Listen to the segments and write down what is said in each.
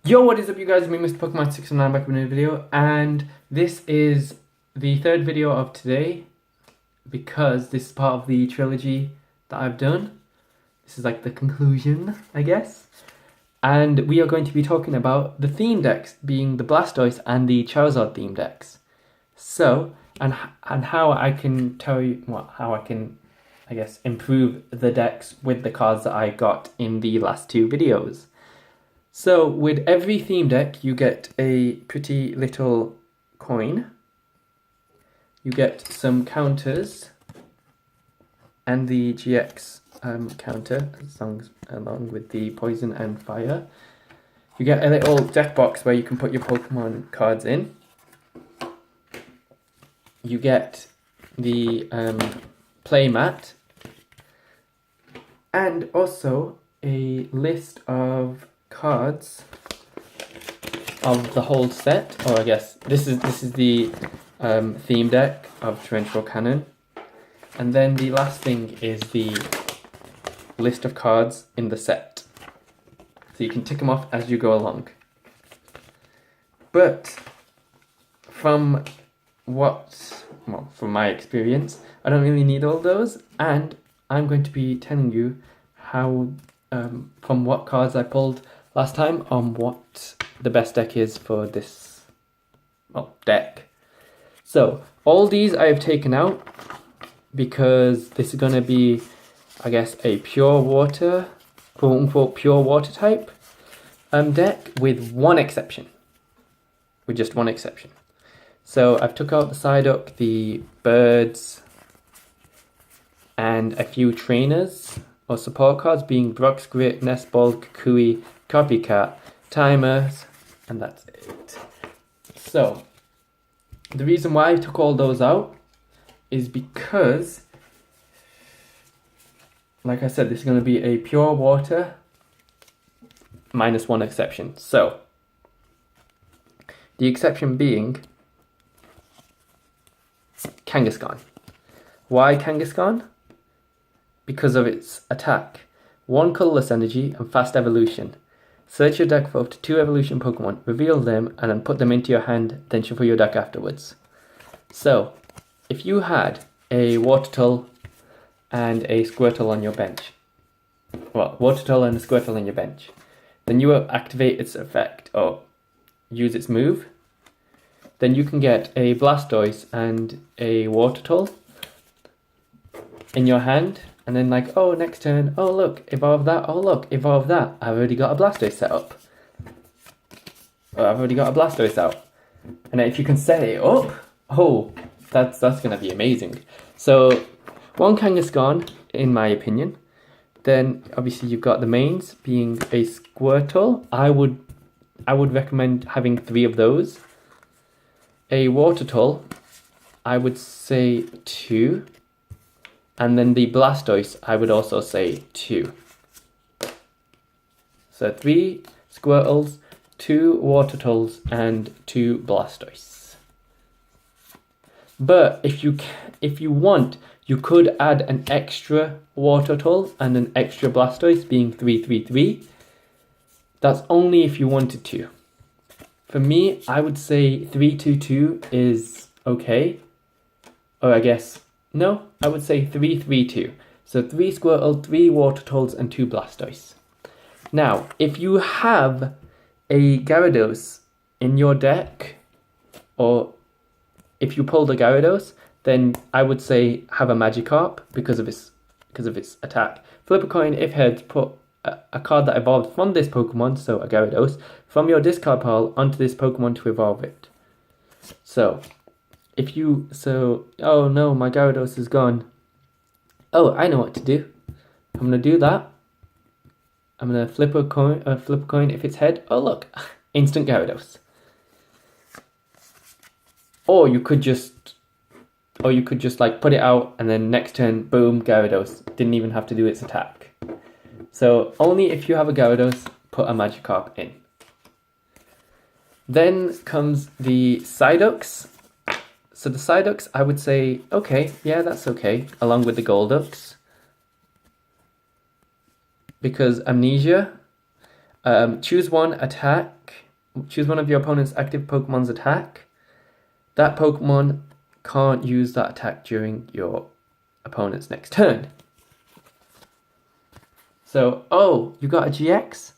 Yo, what is up you guys, me Mr. Pokemon 609 back with a new video, and this is the third video of today because this is part of the trilogy that I've done. This is like the conclusion, I guess. And we are going to be talking about the theme decks, being the Blastoise and the Charizard theme decks. So, and how I can tell you, how I can, I guess, improve the decks with the cards that I got in the last two videos. So with every theme deck, you get a pretty little coin. You get some counters and the GX counter along with the poison and fire. You get a little deck box where you can put your Pokemon cards in. You get the play mat and also a list of cards of the whole set, or I guess this is the theme deck of Torrential Cannon, and then the last thing is the list of cards in the set, so you can tick them off as you go along. But from my experience, I don't really need all those, and I'm going to be telling you how from what cards I pulled last time on what the best deck is for this deck. So all these I have taken out because this is going to be, I guess, a pure water, quote unquote pure water type deck with one exception. With just one exception. So I've took out the Psyduck, the birds, and a few trainers or support cards being Brock's Grit, Nestball, Kukui, Copycat, Timers, and that's it. So, the reason why I took all those out is because, like I said, this is going to be a pure water minus one exception. So, the exception being Kangaskhan. Why Kangaskhan? Because of its attack, 1 colorless energy and fast evolution. Search your deck for up to 2 evolution Pokemon, reveal them, and then put them into your hand, then shuffle your deck afterwards. So, if you had a Wartortle and a Squirtle on your bench, Wartortle and a Squirtle on your bench, then you will activate its effect, or use its move, then you can get a Blastoise and a Wartortle in your hand, and then like, oh, next turn, oh look, evolve that, oh look, evolve that. I've already got a Blastoise set up. Or I've already got a Blastoise out. And then if you can set it up, oh, that's gonna be amazing. So one Kangaskhan, in my opinion. Then obviously you've got the mains being a Squirtle. I would recommend having 3 of those. A Wartortle, I would say 2. And then the Blastoise, I would also say 2. So 3 Squirtles, 2 Wartortles, and 2 Blastoise. But if you want, you could add an extra Wartortle and an extra Blastoise, being 3-3-3. That's only if you wanted to. For me, I would say 3-2-2 is okay. Or I guess, no, I would say 3-3-2. So 3 Squirtle, 3 Wartortles, and 2 Blastoise. Now, if you have a Gyarados in your deck, or if you pulled a Gyarados, then I would say have a Magikarp because of its attack. Flip a coin, if heads, put a card that evolved from this Pokemon, so a Gyarados, from your discard pile onto this Pokemon to evolve it. So, oh no, my Gyarados is gone. Oh, I know what to do. I'm gonna do that. I'm gonna flip a coin. If it's head, oh look, instant Gyarados. Or you could just like put it out and then next turn, boom, Gyarados. Didn't even have to do its attack. So only if you have a Gyarados, put a Magikarp in. Then comes the Psyducks. So the Psyducks, I would say, okay, yeah, that's okay, along with the Golducks. Because Amnesia, Choose one attack. Choose one of your opponent's active Pokemon's attack. That Pokemon can't use that attack during your opponent's next turn. So, oh, you got a GX?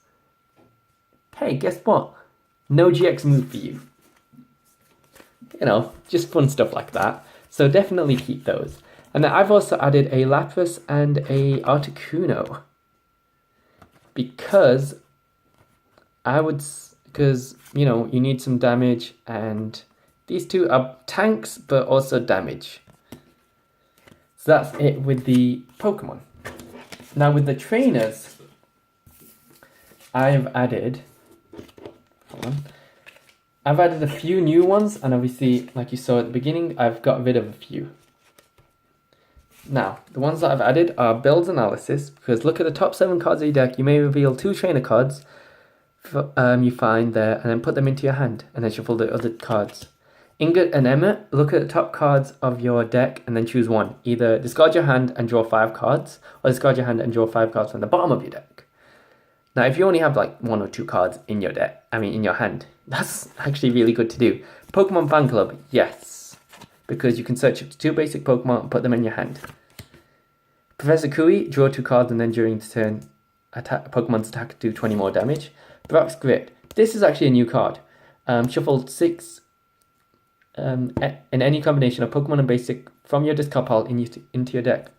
Hey, guess what? No GX move for you. You know, just fun stuff like that. So definitely keep those. And then I've also added a Lapras and a Articuno. Because you know, you need some damage, and these two are tanks, but also damage. So that's it with the Pokemon. Now with the trainers, I've added a few new ones, and obviously, like you saw at the beginning, I've got rid of a few. Now, the ones that I've added are Build Analysis, because look at the top 7 cards of your deck. You may reveal 2 trainer cards you find there, and then put them into your hand, and then shuffle the other cards. Ingot and Emmett, look at the top cards of your deck, and then choose one. Either discard your hand and draw 5 cards, or discard your hand and draw 5 cards from the bottom of your deck. Now, if you only have like 1 or 2 cards in your deck, in your hand, that's actually really good to do. Pokemon Fan Club, yes, because you can search up to 2 basic Pokemon and put them in your hand. Professor Kui, draw 2 cards, and then during the turn, Pokemon's attack do 20 more damage. Brock's Grit, this is actually a new card. Shuffle 6 in any combination of Pokemon and basic from your discard pile into your deck.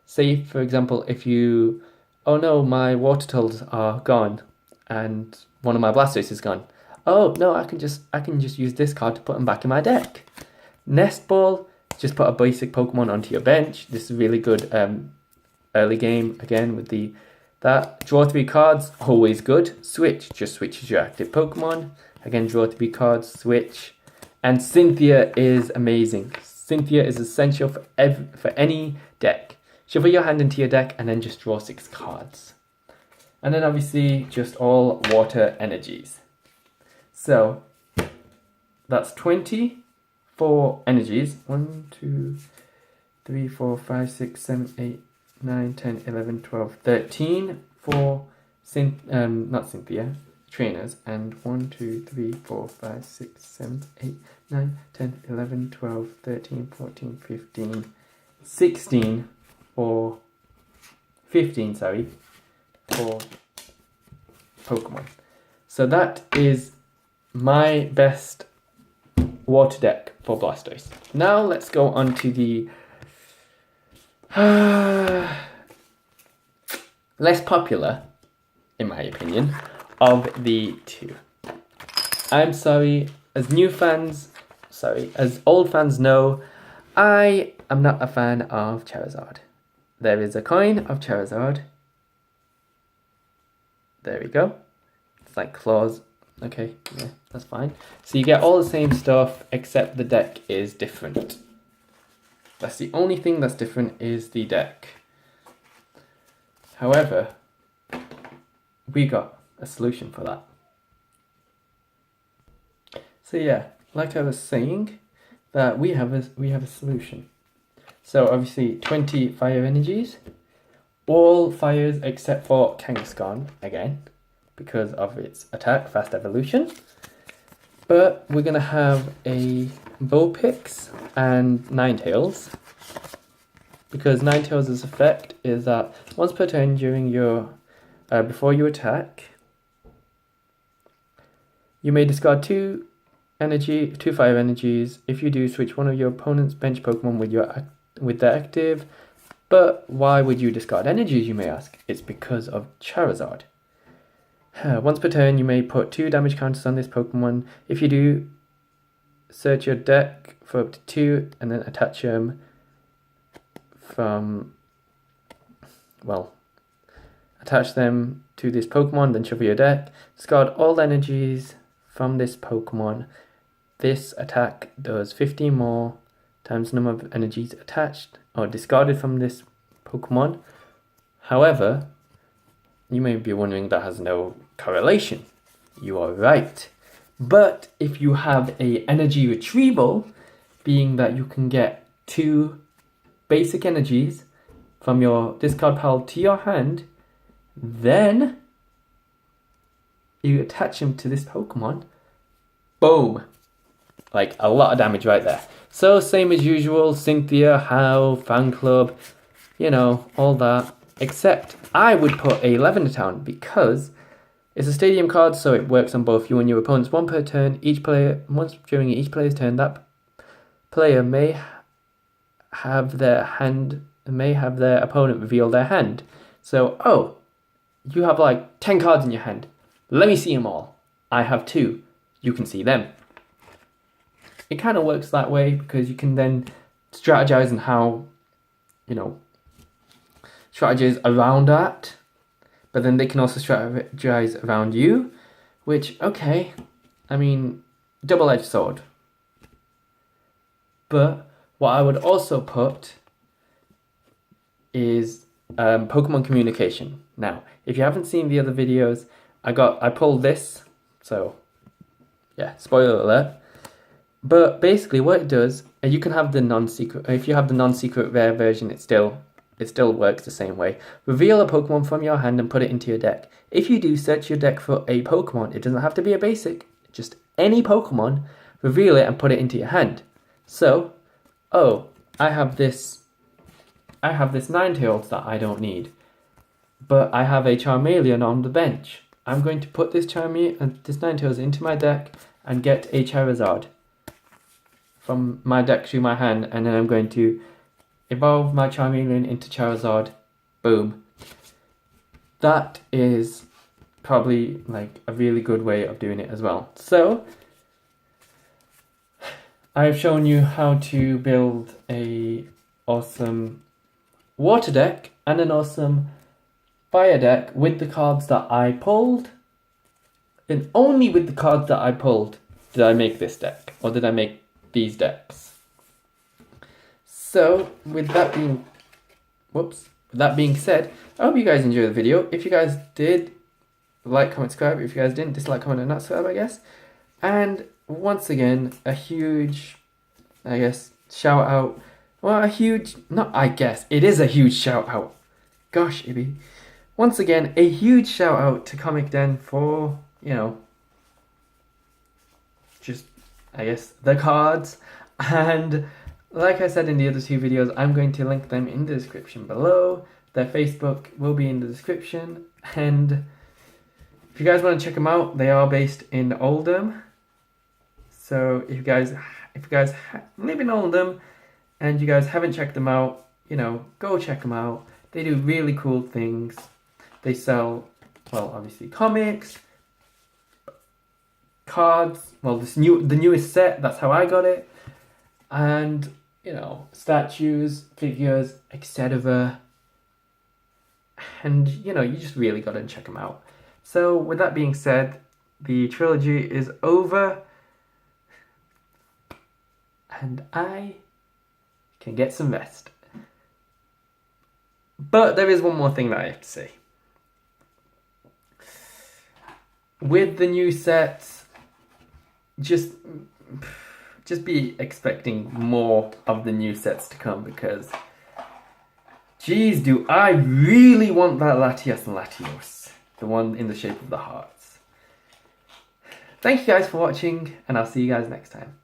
Say, for example, if you... Oh no, my Water Turtles are gone, and one of my Blastoise is gone. Oh no, I can just use this card to put them back in my deck. Nest Ball, just put a basic Pokemon onto your bench. This is really good early game again with that. Draw 3 cards, always good. Switch, just switches your active Pokemon. Again, draw 3 cards, switch. And Cynthia is amazing. Cynthia is essential for any deck. Shuffle your hand into your deck and then just draw 6 cards. And then obviously just all water energies. So that's 24 energies. 1, 2, 3, 4, 5, 6, 7, 8, 9, 10, 11, 12, 13 for not Cynthia, trainers. And 1, 2, 3, 4, 5, 6, 7, 8, 9, 10, 11, 12, 13, 14, 15, 16 or 15, sorry, for Pokemon. So that is my best water deck for Blastoise. Now let's go on to the less popular, in my opinion, of the two. I'm sorry, as old fans know, I am not a fan of Charizard. There is a coin of Charizard. There we go. It's like claws. Okay, yeah, that's fine. So you get all the same stuff, except the deck is different. That's the only thing that's different, is the deck. However, we got a solution for that. So yeah, like I was saying, that we have a solution. So obviously 20 fire energies, all fires except for Kangaskhan again, because of its attack, fast evolution. But we're gonna have a Vulpix and Ninetales, because Ninetales' effect is that once per turn during your before you attack, you may discard 2 fire energies. If you do, switch one of your opponent's bench Pokemon with their active. But why would you discard energies, you may ask? It's because of Charizard. Once per turn, you may put 2 damage counters on this Pokemon. If you do, search your deck for up to 2 and then attach them attach them to this Pokemon, then shuffle your deck. Discard all energies from this Pokemon. This attack does 15 more times the number of energies attached or discarded from this Pokemon. However, you may be wondering, that has no correlation. You are right. But if you have a energy retrieval, being that you can get 2 basic energies from your discard pile to your hand, then you attach them to this Pokemon, boom. Like, a lot of damage right there. So, same as usual, Cynthia, How, Fan Club, you know, all that. Except, I would put a Lavender Town because it's a stadium card, so it works on both you and your opponents. One per turn. Once during each player's turn, that player may have their opponent reveal their hand. So, oh, you have like 10 cards in your hand. Let me see them all. I have 2. You can see them. It kind of works that way because you can then strategize on how, strategize around that. But then they can also strategize around you, which, okay, I mean, double-edged sword. But what I would also put is Pokemon communication. Now, if you haven't seen the other videos, I pulled this, so yeah, spoiler alert. But basically what it does, you can have the non-secret, if you have the non-secret rare version, it still works the same way. Reveal a Pokemon from your hand and put it into your deck. If you do, search your deck for a Pokemon. It doesn't have to be a basic, just any Pokemon, reveal it and put it into your hand. So, oh, I have this Ninetales that I don't need, but I have a Charmeleon on the bench. I'm going to put this Ninetales into my deck and get a Charizard from my deck to my hand, and then I'm going to evolve my Charmeleon into Charizard. Boom. That is probably like a really good way of doing it as well. So, I've shown you how to build a awesome water deck and an awesome fire deck with the cards that I pulled. And only with the cards that I pulled did I make this deck, or did I make these decks. So, with that being said, I hope you guys enjoyed the video. If you guys did, like, comment, subscribe. If you guys didn't, dislike, comment, and not subscribe, I guess. And once again, a huge, shout out. Well, it is a huge shout out. Gosh, Ibby. Once again, a huge shout out to Comic Den for, the cards. And like I said in the other 2 videos, I'm going to link them in the description below. Their Facebook will be in the description. And if you guys want to check them out, they are based in Oldham. So if you guys live in Oldham and you guys haven't checked them out, go check them out. They do really cool things. They sell, well, obviously comics, cards, well, the newest set, that's how I got it, and, statues, figures, etc. And, you just really got to check them out. So, with that being said, the trilogy is over, and I can get some rest. But there is one more thing that I have to say. With the new sets, just be expecting more of the new sets to come, because geez, do I really want that Latias and Latios, the one in the shape of the hearts. Thank you guys for watching, and I'll see you guys next time.